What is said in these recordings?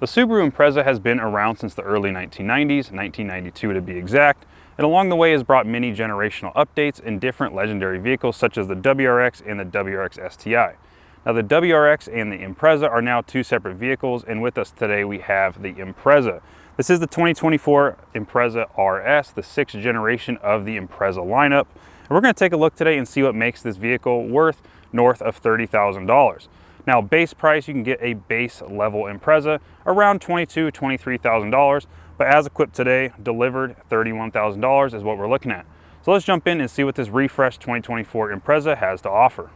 The Subaru Impreza has been around since the early 1990s, 1992 to be exact, and along the way has brought many generational updates in different legendary vehicles such as the WRX and the WRX STI. Now the WRX and the Impreza are now two separate vehicles, and with us today we have the Impreza. This is the 2024 Impreza RS, the 6th generation of the Impreza lineup. And we're going to take a look today and see what makes this vehicle worth north of $30,000. Now base price, you can get a base level Impreza around $22,000, $23,000, but as equipped today, delivered $31,000 is what we're looking at. So let's jump in and see what this refreshed 2024 Impreza has to offer.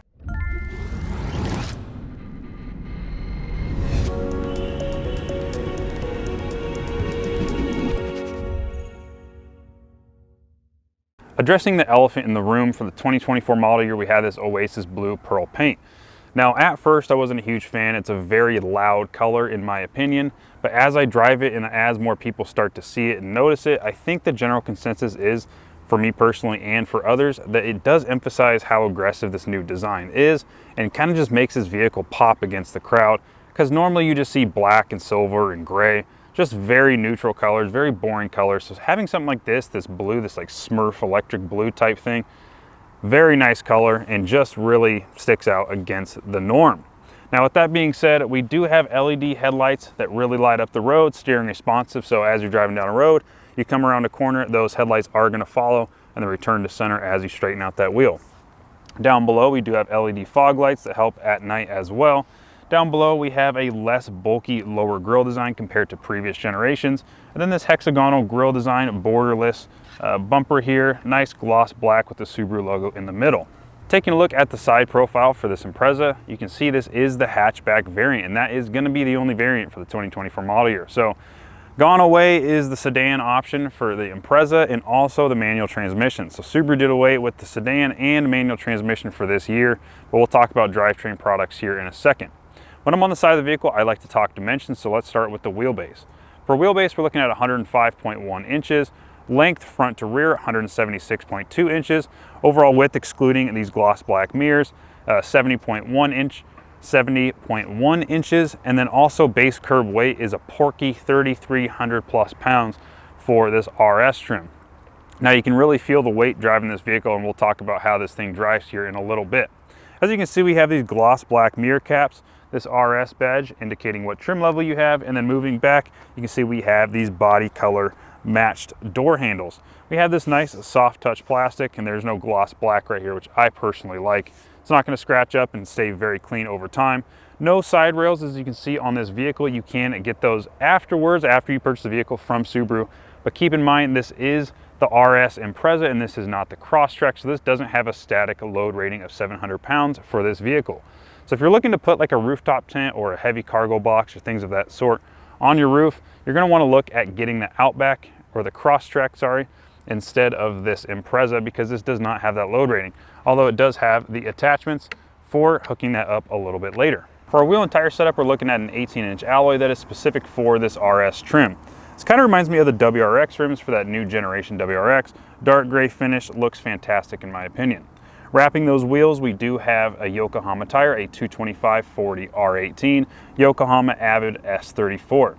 Addressing the elephant in the room, for the 2024 model year, we have this Oasis Blue Pearl paint. Now, at first, I wasn't a huge fan. It's a very loud color in my opinion, but as I drive it and as more people start to see it and notice it, I think the general consensus is, for me personally and for others, that it does emphasize how aggressive this new design is and kind of just makes this vehicle pop against the crowd, because normally you just see black and silver and gray, just very neutral colors, very boring colors. So having something like this blue, this like Smurf electric blue type thing, very nice color and just really sticks out against the norm. Now with that being said, we do have LED headlights that really light up the road, steering responsive, so as you're driving down a road, you come around a corner, those headlights are going to follow and then return to center as you straighten out that wheel. Down below we do have LED fog lights that help at night as well. Down below we have a less bulky lower grille design compared to previous generations, and then this hexagonal grille design, borderless bumper here, nice gloss black with the Subaru logo in the middle. Taking a look at the side profile for this Impreza, you can see this is the hatchback variant, and that is going to be the only variant for the 2024 model year. So gone away is the sedan option for the Impreza and also the manual transmission. So Subaru did away with the sedan and manual transmission for this year, but we'll talk about drivetrain products here in a second. When I'm on the side of the vehicle, I like to talk dimensions, so let's start with the wheelbase. For wheelbase, we're looking at 105.1 inches. Length front to rear, 176.2 inches. Overall width, excluding these gloss black mirrors, 70.1 inches. And then also base curb weight is a porky 3,300 plus pounds for this RS trim. Now you can really feel the weight driving this vehicle, and we'll talk about how this thing drives here in a little bit. As you can see, we have these gloss black mirror caps, this RS badge indicating what trim level you have, and then moving back, you can see we have these body color matched door handles. We have this nice soft touch plastic, and there's no gloss black right here, which I personally like. It's not going to scratch up and stay very clean over time. No side rails, as you can see on this vehicle. You can get those afterwards, after you purchase the vehicle from Subaru, but keep in mind this is the RS Impreza and this is not the Crosstrek, so this doesn't have a static load rating of 700 pounds for this vehicle. So if you're looking to put like a rooftop tent or a heavy cargo box or things of that sort on your roof, you're going to want to look at getting the Outback or the Crosstrek, sorry, instead of this Impreza, because this does not have that load rating, although it does have the attachments for hooking that up a little bit later. For our wheel and tire setup, we're looking at an 18-inch alloy that is specific for this RS trim. This kind of reminds me of the WRX rims for that new generation WRX. Dark gray finish, looks fantastic in my opinion. Wrapping those wheels, we do have a Yokohama tire, a 225/40 R18 Yokohama AWD S34.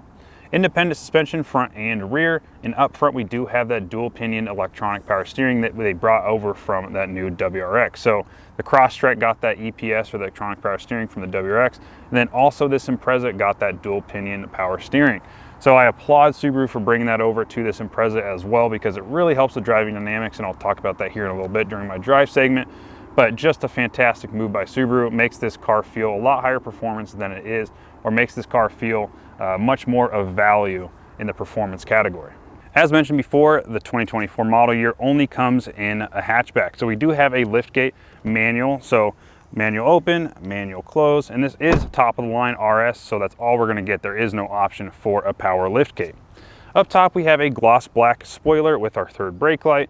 Independent suspension front and rear, and up front we do have that dual pinion electronic power steering that they brought over from that new WRX. So the Crosstrek got that EPS or the electronic power steering from the WRX, and then also this Impreza got that dual pinion power steering. So I applaud Subaru for bringing that over to this Impreza as well, because it really helps the driving dynamics, and I'll talk about that here in a little bit during my drive segment. But just a fantastic move by Subaru. It makes this car feel a lot higher performance than it is, or makes this car feel much more of value in the performance category. As mentioned before, the 2024 model year only comes in a hatchback. So we do have a liftgate manual, so manual open, manual close, and this is top of the line RS, so that's all we're going to get. There is no option for a power liftgate. Up top we have a gloss black spoiler with our third brake light.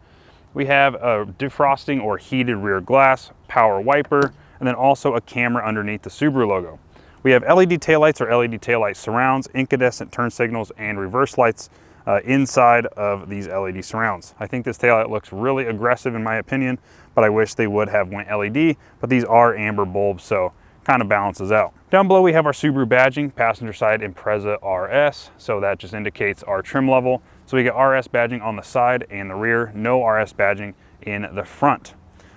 We have a defrosting or heated rear glass, power wiper, and then also a camera underneath the Subaru logo. We have LED taillights or LED taillight surrounds, incandescent turn signals, and reverse lights inside of these LED surrounds. I think this taillight looks really aggressive in my opinion, but I wish they would have went LED, but these are amber bulbs, so kind of balances out. Down below we have our Subaru badging, passenger side Impreza RS, so that just indicates our trim level. So we get RS badging on the side and the rear, no RS badging in the front.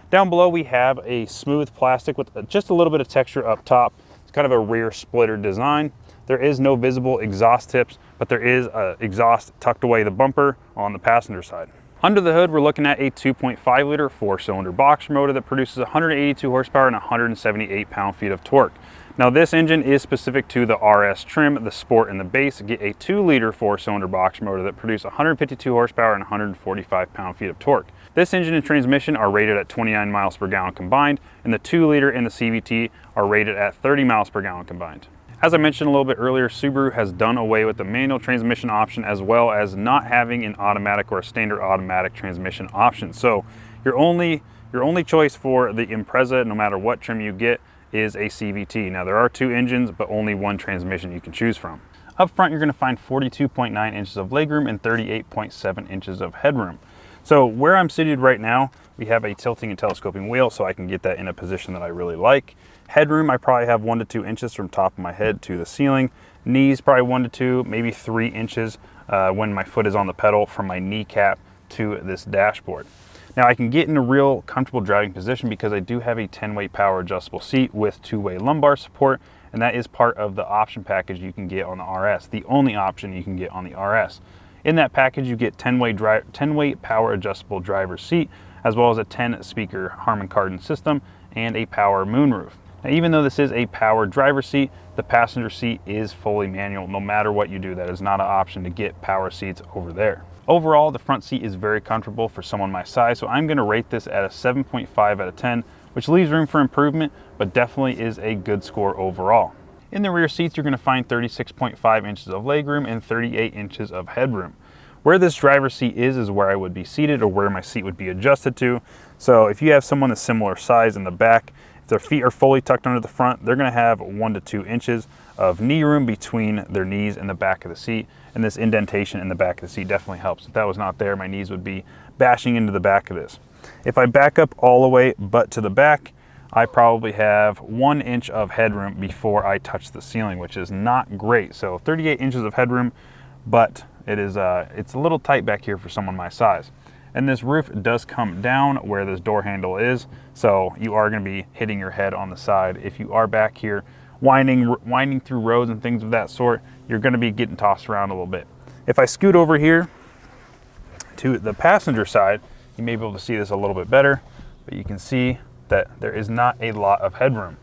Down below we have a smooth plastic with just a little bit of texture up top. It's kind of a rear splitter design. There is no visible exhaust tips, but there is an exhaust tucked away the bumper on the passenger side. Under the hood, we're looking at a 2.5 liter 4-cylinder boxer motor that produces 182 horsepower and 178 pound-feet of torque. Now this engine is specific to the RS trim, the Sport and the Base. Get a 2-liter 4-cylinder boxer motor that produces 152 horsepower and 145 pound-feet of torque. This engine and transmission are rated at 29 miles per gallon combined, and the 2-liter and the CVT are rated at 30 miles per gallon combined. As I mentioned a little bit earlier, Subaru has done away with the manual transmission option as well as not having an automatic or a standard automatic transmission option. So your only choice for the Impreza, no matter what trim you get, is a CVT. Now there are 2 engines, but only 1 transmission you can choose from. Up front, you're going to find 42.9 inches of legroom and 38.7 inches of headroom. So where I'm seated right now, we have a tilting and telescoping wheel, so I can get that in a position that I really like. Headroom, I probably have 1 to 2 inches from top of my head to the ceiling. Knees, probably 1 to 2, maybe 3 inches when my foot is on the pedal from my kneecap to this dashboard. Now I can get in a real comfortable driving position because I do have a 10-way power adjustable seat with 2-way lumbar support, and that is part of the option package you can get on the RS, the only option you can get on the RS. In that package, you get 10-way power adjustable driver's seat, as well as a 10-speaker Harman Kardon system and a power moonroof. Now, even though this is a power driver's seat, the passenger seat is fully manual. No matter what you do, that is not an option to get power seats over there. Overall, the front seat is very comfortable for someone my size, so I'm going to rate this at a 7.5 out of 10, which leaves room for improvement, but definitely is a good score overall. In the rear seats, you're going to find 36.5 inches of legroom and 38 inches of headroom. Where this driver's seat is where I would be seated or where my seat would be adjusted to. So if you have someone a similar size in the back, if their feet are fully tucked under the front, they're going to have 1 to 2 inches of knee room between their knees and the back of the seat. And this indentation in the back of the seat definitely helps. If that was not there, my knees would be bashing into the back of this. If I back up all the way but to the back, I probably have 1 inch of headroom before I touch the ceiling, which is not great. So 38 inches of headroom, but it's a little tight back here for someone my size. And this roof does come down where this door handle is, so you are going to be hitting your head on the side. If you are back here winding through roads and things of that sort, you're going to be getting tossed around a little bit. If I scoot over here to the passenger side, you may be able to see this a little bit better, but you can see that there is not a lot of headroom.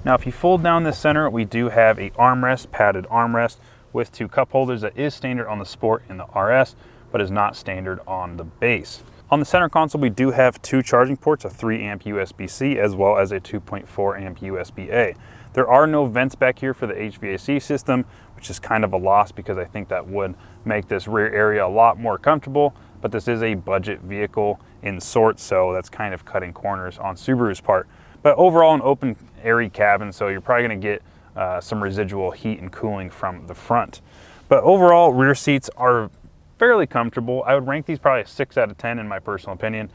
Now if you fold down this center, we do have a armrest, padded armrest with 2 cup holders that is standard on the Sport and the RS, but is not standard on the Base. On the center console, we do have 2 charging ports, a 3 amp USB-C as well as a 2.4 amp USB-A. There are no vents back here for the HVAC system, which is kind of a loss because I think that would make this rear area a lot more comfortable, but this is a budget vehicle in sorts, so that's kind of cutting corners on Subaru's part. But overall, an open, airy cabin, so you're probably going to get some residual heat and cooling from the front. But overall, rear seats are fairly comfortable. I would rank these probably a 6 out of 10 in my personal opinion.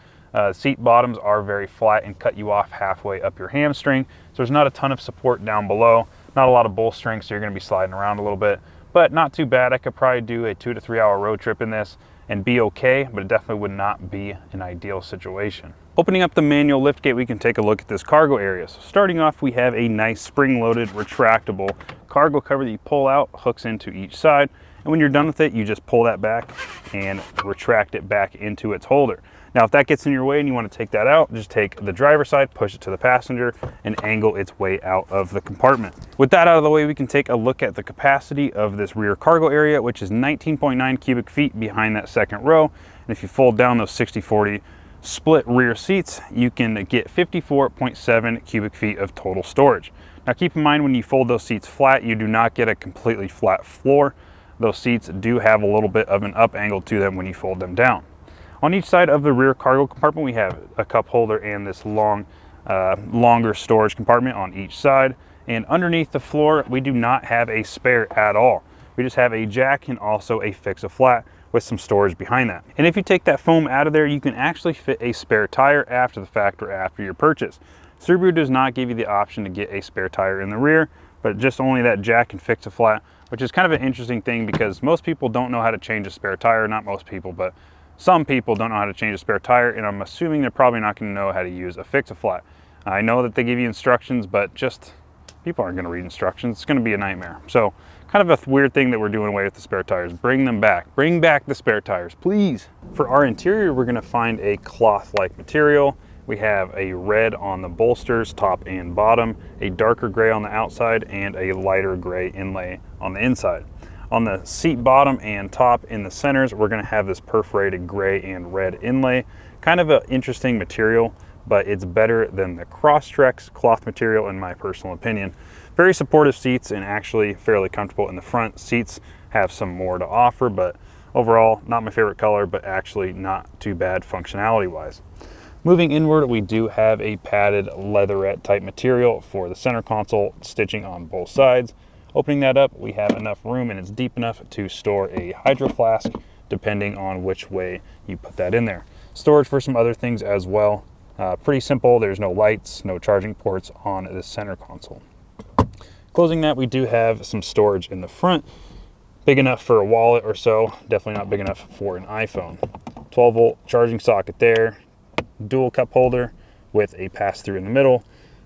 Seat bottoms are very flat and cut you off halfway up your hamstring, so there's not a ton of support down below, not a lot of bolstering, so you're going to be sliding around a little bit, but not too bad. I could probably do a 2 to 3 hour road trip in this and be okay, but it definitely would not be an ideal situation. Opening up the manual liftgate, we can take a look at this cargo area. So starting off, we have a nice spring-loaded retractable cargo cover that you pull out, hooks into each side, and when you're done with it, you just pull that back and retract it back into its holder. Now, if that gets in your way and you want to take that out, just take the driver's side, push it to the passenger, and angle its way out of the compartment. With that out of the way, we can take a look at the capacity of this rear cargo area, which is 19.9 cubic feet behind that second row. And if you fold down those 60-40 split rear seats, you can get 54.7 cubic feet of total storage. Now, keep in mind, when you fold those seats flat, you do not get a completely flat floor. Those seats do have a little bit of an up angle to them when you fold them down. On each side of the rear cargo compartment, we have a cup holder and this longer storage compartment on each side. And underneath the floor, we do not have a spare at all. We just have a jack and also a fix-a-flat with some storage behind that. And if you take that foam out of there, you can actually fit a spare tire after the fact or after your purchase. Subaru does not give you the option to get a spare tire in the rear, but just only that jack can fix a flat, which is kind of an interesting thing because most people don't know how to change a spare tire. Not most people, but some people don't know how to change a spare tire, and I'm assuming they're probably not going to know how to use a fix a flat. I know that they give you instructions, but just people aren't going to read instructions. It's going to be a nightmare. So kind of a weird thing that we're doing away with the spare tires. Bring them back. Bring back the spare tires, please. For our interior, we're going to find a cloth-like material. We have a red on the bolsters, top and bottom, a darker gray on the outside, and a lighter gray inlay on the inside. On the seat bottom and top in the centers, we're going to have this perforated gray and red inlay. Kind of an interesting material, but it's better than the Crosstrek's cloth material in my personal opinion. Very supportive seats and actually fairly comfortable in the front. Seats have some more to offer, but overall, not my favorite color, but actually not too bad functionality wise. Moving inward, we do have a padded leatherette type material for the center console, stitching on both sides. Opening that up, we have enough room and it's deep enough to store a hydro flask, depending on which way you put that in there. Storage for some other things as well. Pretty simple. There's no lights, no charging ports on the center console. Closing that, we do have some storage in the front, big enough for a wallet or so, definitely not big enough for an iPhone. 12-volt charging socket there, dual cup holder with a pass-through in the middle.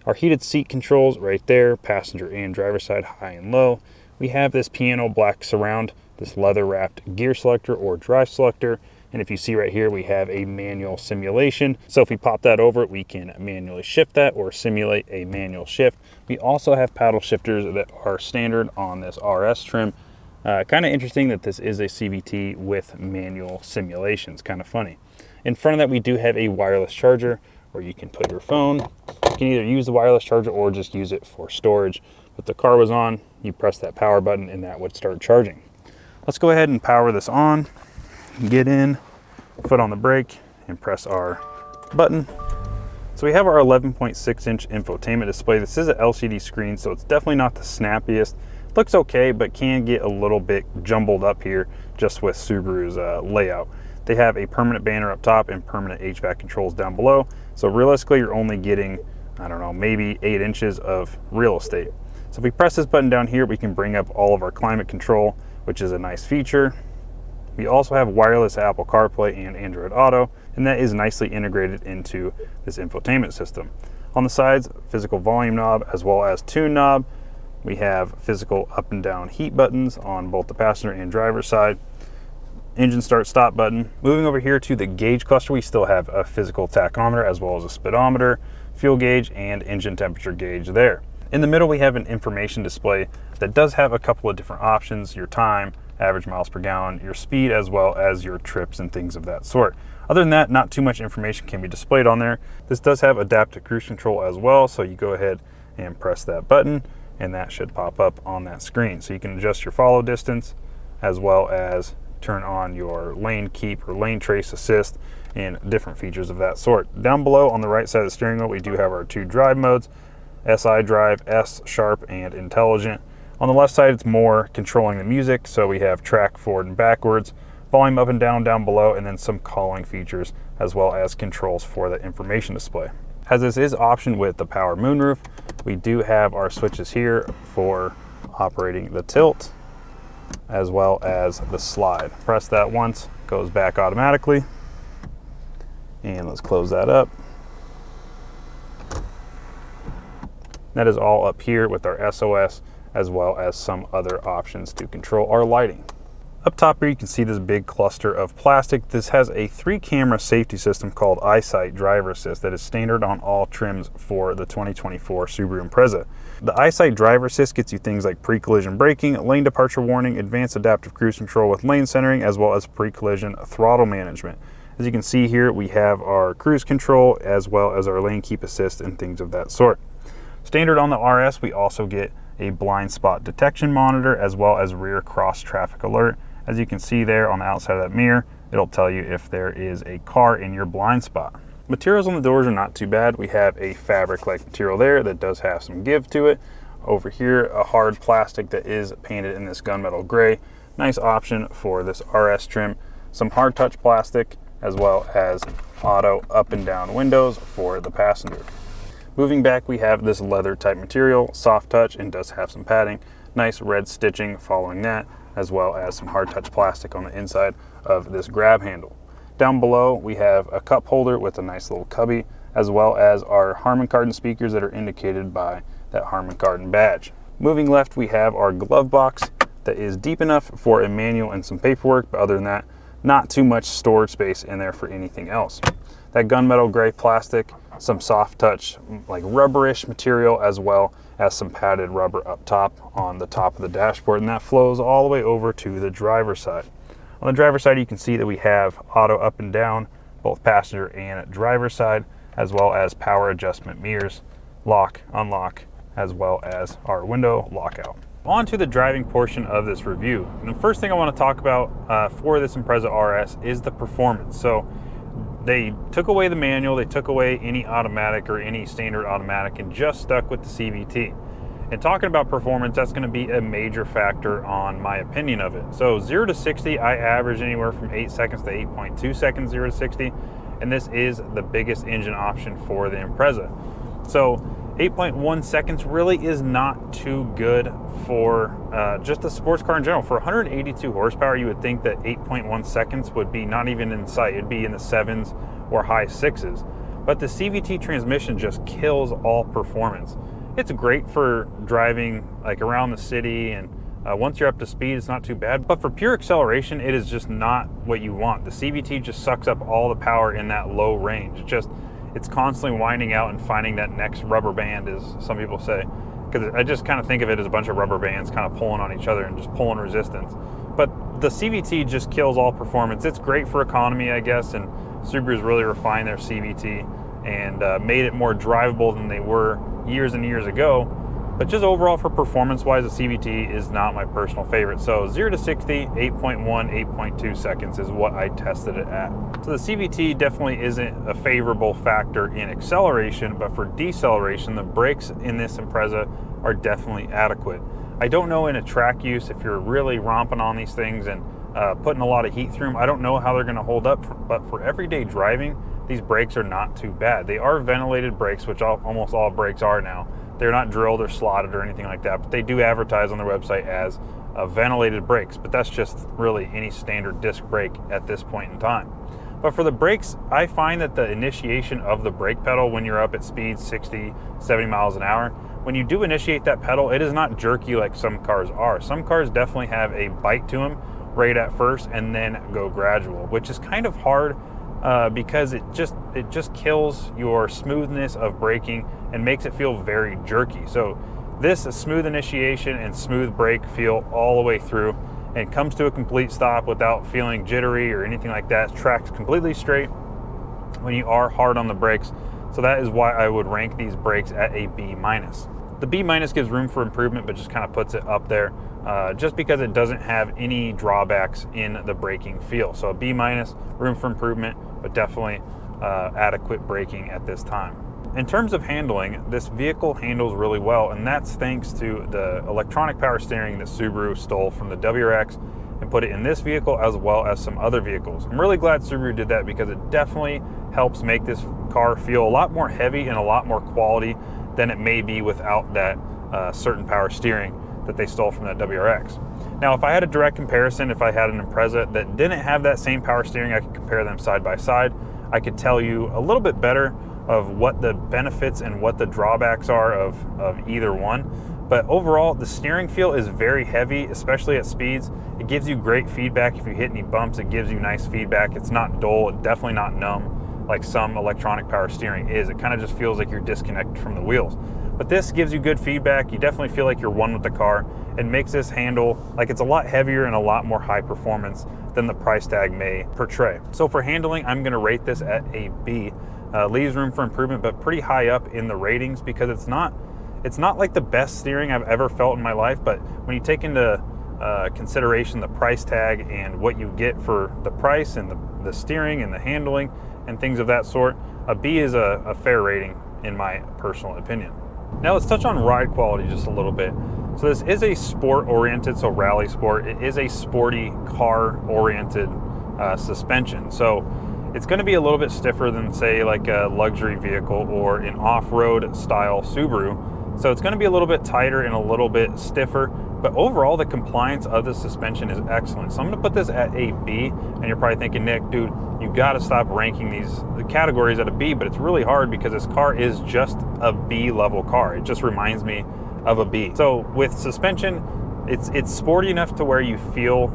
Our heated seat controls right there, passenger and driver side, high and low. We have this piano black surround, this leather wrapped gear selector or drive selector. And if you see right here, we have a manual simulation. So if we pop that over, we can manually shift that or simulate a manual shift. We also have paddle shifters that are standard on this RS trim. Kind of interesting that this is a CVT with manual simulations, kind of funny. In front of that, we do have a wireless charger where you can put your phone. You can either use the wireless charger or just use it for storage. If the car was on, you press that power button and that would start charging. Let's go ahead and power this on. Get in, foot on the brake, and press our button. So we have our 11.6-inch infotainment display. This is an LCD screen, so it's definitely not the snappiest. Looks okay, but can get a little bit jumbled up here just with Subaru's layout. They have a permanent banner up top and permanent HVAC controls down below. So realistically, you're only getting, I don't know, maybe 8 inches of real estate. So if we press this button down here, we can bring up all of our climate control, which is a nice feature. We also have wireless Apple CarPlay and Android Auto, and that is nicely integrated into this infotainment system. On the sides, physical volume knob as well as tune knob. We have physical up and down heat buttons on both the passenger and driver side. Engine start stop button. Moving over here to the gauge cluster, we still have a physical tachometer as well as a speedometer, fuel gauge, and engine temperature gauge there. In the middle, we have an information display that does have a couple of different options: your time, average miles per gallon, your speed, as well as your trips and things of that sort. Other than that, not too much information can be displayed on there. This does have adaptive cruise control as well, so you go ahead and press that button and that should pop up on that screen. So you can adjust your follow distance as well as turn on your lane keep or lane trace assist and different features of that sort. Down below on the right side of the steering wheel, we do have our 2 drive modes: SI drive, S, sharp, and intelligent. On the left side, it's more controlling the music, so we have track forward and backwards, volume up and down below, and then some calling features as well as controls for the information display. As this is optioned with the power moonroof, we do have our switches here for operating the tilt as well as the slide. Press that once, goes back automatically. And let's close that up. That is all up here with our SOS as well as some other options to control our lighting. Up top here, you can see this big cluster of plastic. This has a 3-camera safety system called EyeSight Driver Assist that is standard on all trims for the 2024 Subaru Impreza. The EyeSight Driver Assist gets you things like pre-collision braking, lane departure warning, advanced adaptive cruise control with lane centering, as well as pre-collision throttle management. As you can see here, we have our cruise control as well as our lane keep assist and things of that sort. Standard on the RS, we also get a blind spot detection monitor as well as rear cross traffic alert. As you can see there on the outside of that mirror, it'll tell you if there is a car in your blind spot. Materials on the doors are not too bad. We have a fabric-like material there that does have some give to it. Over here, a hard plastic that is painted in this gunmetal gray. Nice option for this RS trim. Some hard touch plastic as well as auto up and down windows for the passenger. Moving back, we have this leather type material, soft touch, and does have some padding. Nice red stitching following that, as well as some hard touch plastic on the inside of this grab handle. Down below, we have a cup holder with a nice little cubby, as well as our Harman Kardon speakers that are indicated by that Harman Kardon badge. Moving left, we have our glove box that is deep enough for a manual and some paperwork, but other than that, not too much storage space in there for anything else. That gunmetal gray plastic, some soft touch, like rubberish material, as well as some padded rubber up top on the top of the dashboard, and that flows all the way over to the driver's side. On the driver's side, you can see that we have auto up and down, both passenger and driver's side, as well as power adjustment mirrors, lock, unlock, as well as our window lockout. On to the driving portion of this review. And the first thing I want to talk about for this Impreza RS is the performance. So they took away the manual, they took away any automatic or any standard automatic and just stuck with the CVT. And talking about performance, that's going to be a major factor on my opinion of it. So 0 to 60, I average anywhere from 8 seconds to 8.2 seconds, 0 to 60. And this is the biggest engine option for the Impreza. So 8.1 seconds really is not too good for just a sports car in general. For 182 horsepower, you would think that 8.1 seconds would be not even in sight. It'd be in the 7s or high 6s. But the CVT transmission just kills all performance. It's great for driving like around the city, and once you're up to speed, it's not too bad. But for pure acceleration, it is just not what you want. The CVT just sucks up all the power in that low range. It's constantly winding out and finding that next rubber band, as some people say, because I just kind of think of it as a bunch of rubber bands kind of pulling on each other and just pulling resistance. But the CVT just kills all performance. It's great for economy, I guess, and Subaru's really refined their CVT and made it more drivable than they were years and years ago. But just overall for performance-wise, the CVT is not my personal favorite. So 0 to 60, 8.1, 8.2 seconds is what I tested it at. So the CVT definitely isn't a favorable factor in acceleration, but for deceleration, the brakes in this Impreza are definitely adequate. I don't know in a track use, if you're really romping on these things and putting a lot of heat through them, I don't know how they're gonna hold up, but for everyday driving, these brakes are not too bad. They are ventilated brakes, which almost all brakes are now. They're not drilled or slotted or anything like that, but they do advertise on their website as ventilated brakes, but that's just really any standard disc brake at this point in time. But for the brakes, I find that the initiation of the brake pedal when you're up at speeds 60, 70 miles an hour, when you do initiate that pedal, it is not jerky like some cars are. Some cars definitely have a bite to them right at first and then go gradual, which is kind of hard because it just kills your smoothness of braking and makes it feel very jerky. So this is smooth initiation and smooth brake feel all the way through and comes to a complete stop without feeling jittery or anything like that. It's tracked completely straight when you are hard on the brakes. So that is why I would rank these brakes at a B-. The B- gives room for improvement, but just kind of puts it up there just because it doesn't have any drawbacks in the braking feel. So a B-, room for improvement, but definitely adequate braking at this time. In terms of handling, this vehicle handles really well, and that's thanks to the electronic power steering that Subaru stole from the WRX and put it in this vehicle as well as some other vehicles. I'm really glad Subaru did that because it definitely helps make this car feel a lot more heavy and a lot more quality than it may be without that certain power steering that they stole from that WRX. Now, if I had a direct comparison, if I had an Impreza that didn't have that same power steering, I could compare them side by side. I could tell you a little bit better of what the benefits and what the drawbacks are of either one. But overall, the steering feel is very heavy, especially at speeds. It gives you great feedback. If you hit any bumps, it gives you nice feedback. It's not dull, it's definitely not numb like some electronic power steering is. It kind of just feels like you're disconnected from the wheels. But this gives you good feedback. You definitely feel like you're one with the car. It makes this handle like it's a lot heavier and a lot more high performance than the price tag may portray. So for handling, I'm gonna rate this at a B. Leaves room for improvement, but pretty high up in the ratings because it's not like the best steering I've ever felt in my life, but when you take into consideration the price tag and what you get for the price and the steering and the handling and things of that sort, a B is a fair rating in my personal opinion. Now let's touch on ride quality just a little bit. So this is a sport oriented, so rally sport. It is a sporty car oriented suspension. So it's going to be a little bit stiffer than, say, like a luxury vehicle or an off-road style Subaru. So it's going to be a little bit tighter and a little bit stiffer, but overall the compliance of the suspension is excellent. So I'm going to put this at a B, and you're probably thinking, Nick, dude, you got to stop ranking the categories at a B, but it's really hard because this car is just a B level car. It just reminds me of a B. So with suspension, it's sporty enough to where you feel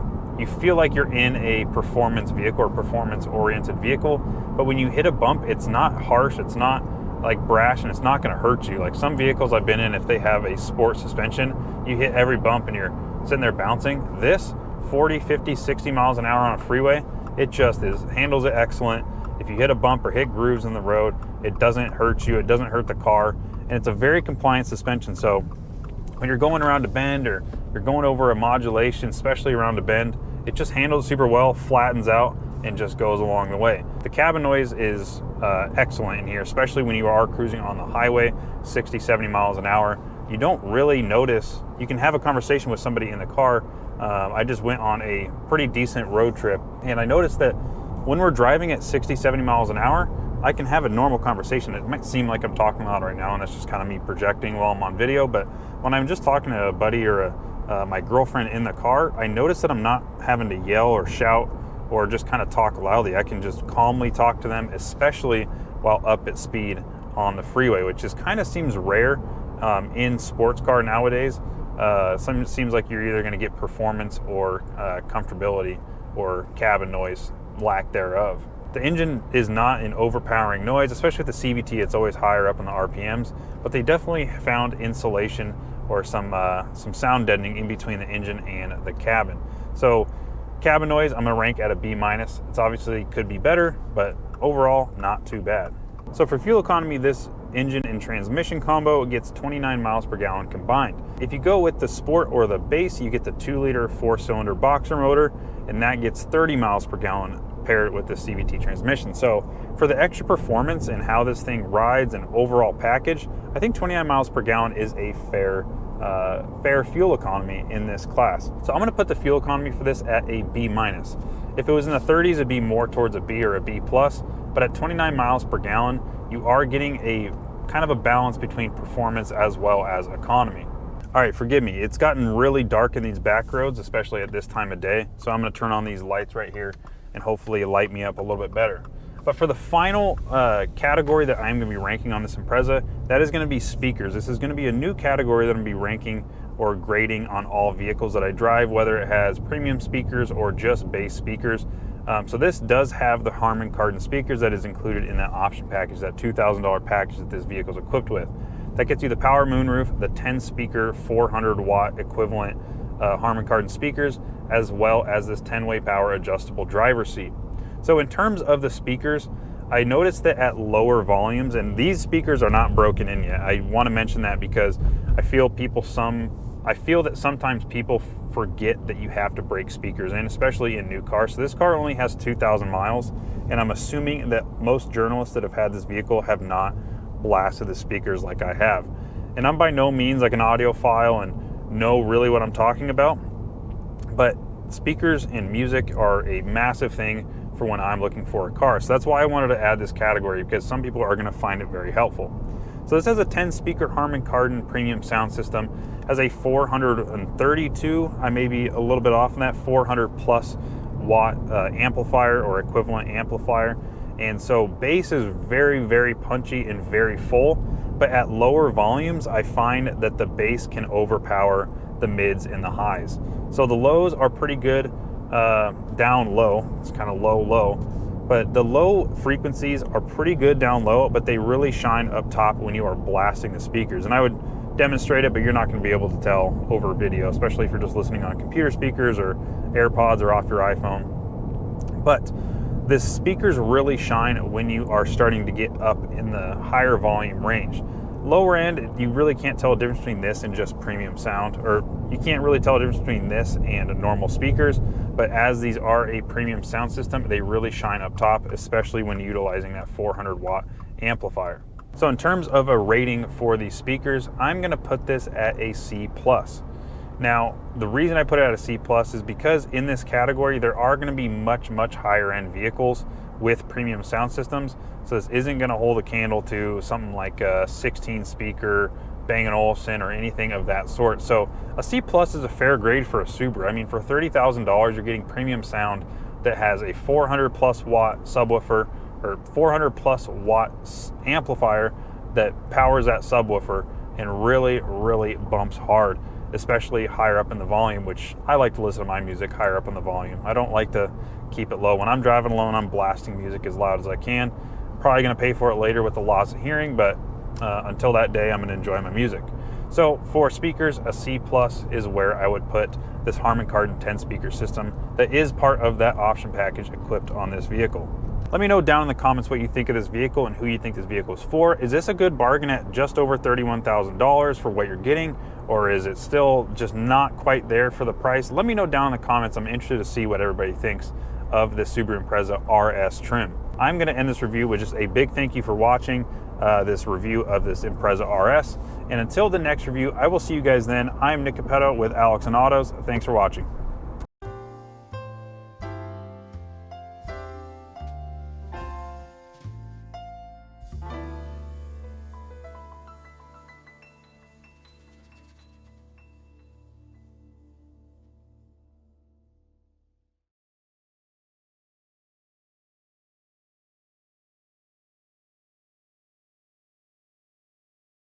like you're in a performance vehicle or performance oriented vehicle, but when you hit a bump, it's not harsh, it's not like brash, and it's not going to hurt you. Like some vehicles I've been in, if they have a sport suspension, you hit every bump and you're sitting there bouncing. This 40, 50, 60 miles an hour on a freeway, it just handles it excellent. If you hit a bump or hit grooves in the road, it doesn't hurt you, it doesn't hurt the car, and it's a very compliant suspension. So when you're going around a bend or you're going over a modulation, especially around a bend, it just handles super well, flattens out, and just goes along the way. The cabin noise is excellent in here, especially when you are cruising on the highway, 60, 70 miles an hour. You don't really notice. You can have a conversation with somebody in the car. I just went on a pretty decent road trip, and I noticed that when we're driving at 60, 70 miles an hour, I can have a normal conversation. It might seem like I'm talking loud right now, and that's just kind of me projecting while I'm on video, but when I'm just talking to a buddy or my girlfriend in the car, I notice that I'm not having to yell or shout or just kind of talk loudly. I can just calmly talk to them, especially while up at speed on the freeway, which just kind of seems rare in sports car nowadays. It seems like you're either going to get performance or comfortability or cabin noise, lack thereof. The engine is not an overpowering noise, especially with the CVT. It's always higher up in the RPMs, but they definitely found insulation or some sound deadening in between the engine and the cabin. So cabin noise, I'm gonna rank at a B-. It's obviously could be better, but overall, not too bad. So for fuel economy, this engine and transmission combo gets 29 miles per gallon combined. If you go with the Sport or the Base, you get the 2-liter 4-cylinder boxer motor, and that gets 30 miles per gallon paired with the CVT transmission. So for the extra performance and how this thing rides and overall package, I think 29 miles per gallon is a fair fuel economy in this class. So I'm going to put the fuel economy for this at a B-. If it was in the 30s, it'd be more towards a B or a B+, but at 29 miles per gallon, you are getting a kind of a balance between performance as well as economy. All right, forgive me, it's gotten really dark in these back roads, especially at this time of day, so I'm going to turn on these lights right here and hopefully light me up a little bit better. But for the final category that I'm going to be ranking on this Impreza, that is going to be speakers. This is going to be a new category that I'm going to be ranking or grading on all vehicles that I drive, whether it has premium speakers or just base speakers. So this does have the Harman Kardon speakers that is included in that option package, that $2,000 package that this vehicle is equipped with. That gets you the power moonroof, the 10-speaker, 400-watt equivalent Harman Kardon speakers, as well as this 10-way power adjustable driver's seat. So in terms of the speakers, I noticed that at lower volumes, and these speakers are not broken in yet. I want to mention that because I feel that sometimes people forget that you have to break speakers in, especially in new cars. So this car only has 2,000 miles, and I'm assuming that most journalists that have had this vehicle have not blasted the speakers like I have. And I'm by no means like an audiophile and know really what I'm talking about, but speakers and music are a massive thing for when I'm looking for a car. So that's why I wanted to add this category, because some people are going to find it very helpful. So this has a 10-speaker Harman Kardon premium sound system, has a 432, I may be a little bit off on that, 400+ watt amplifier or equivalent amplifier. And so bass is very, very punchy and very full, but at lower volumes, I find that the bass can overpower the mids and the highs. So the lows are pretty good down low. It's kind of low, but the low frequencies are pretty good down low, but they really shine up top when you are blasting the speakers. And I would demonstrate it, but you're not going to be able to tell over video, especially if you're just listening on computer speakers or AirPods or off your iPhone. But the speakers really shine when you are starting to get up in the higher volume range. Lower end, you really can't tell a difference between this and just premium sound, or you can't really tell a difference between this and normal speakers, but as these are a premium sound system, they really shine up top, especially when utilizing that 400-watt amplifier. So in terms of a rating for these speakers, I'm gonna put this at a C+. Now, the reason I put it at a C+ is because in this category, there are going to be much higher end vehicles with premium sound systems. So this isn't going to hold a candle to something like a 16 speaker Bang & Olufsen or anything of that sort. So a C+ is a fair grade for a Subaru. I mean, for $30,000, you're getting premium sound that has a 400+ watt subwoofer or 400+ watt amplifier that powers that subwoofer and really bumps hard, especially higher up in the volume, which I like to listen to my music higher up in the volume. I don't like to keep it low. When I'm driving alone, I'm blasting music as loud as I can. Probably gonna pay for it later with the loss of hearing, but until that day, I'm gonna enjoy my music. So for speakers, a C+ is where I would put this Harman Kardon 10 speaker system that is part of that option package equipped on this vehicle. Let me know down in the comments what you think of this vehicle and who you think this vehicle is for. Is this a good bargain at just over $31,000 for what you're getting? Or is it still just not quite there for the price? Let me know down in the comments. I'm interested to see what everybody thinks of this Subaru Impreza RS trim. I'm gonna end this review with just a big thank you for watching this review of this Impreza RS. And until the next review, I will see you guys then. I'm Nick Capetto with Alex and Autos. Thanks for watching.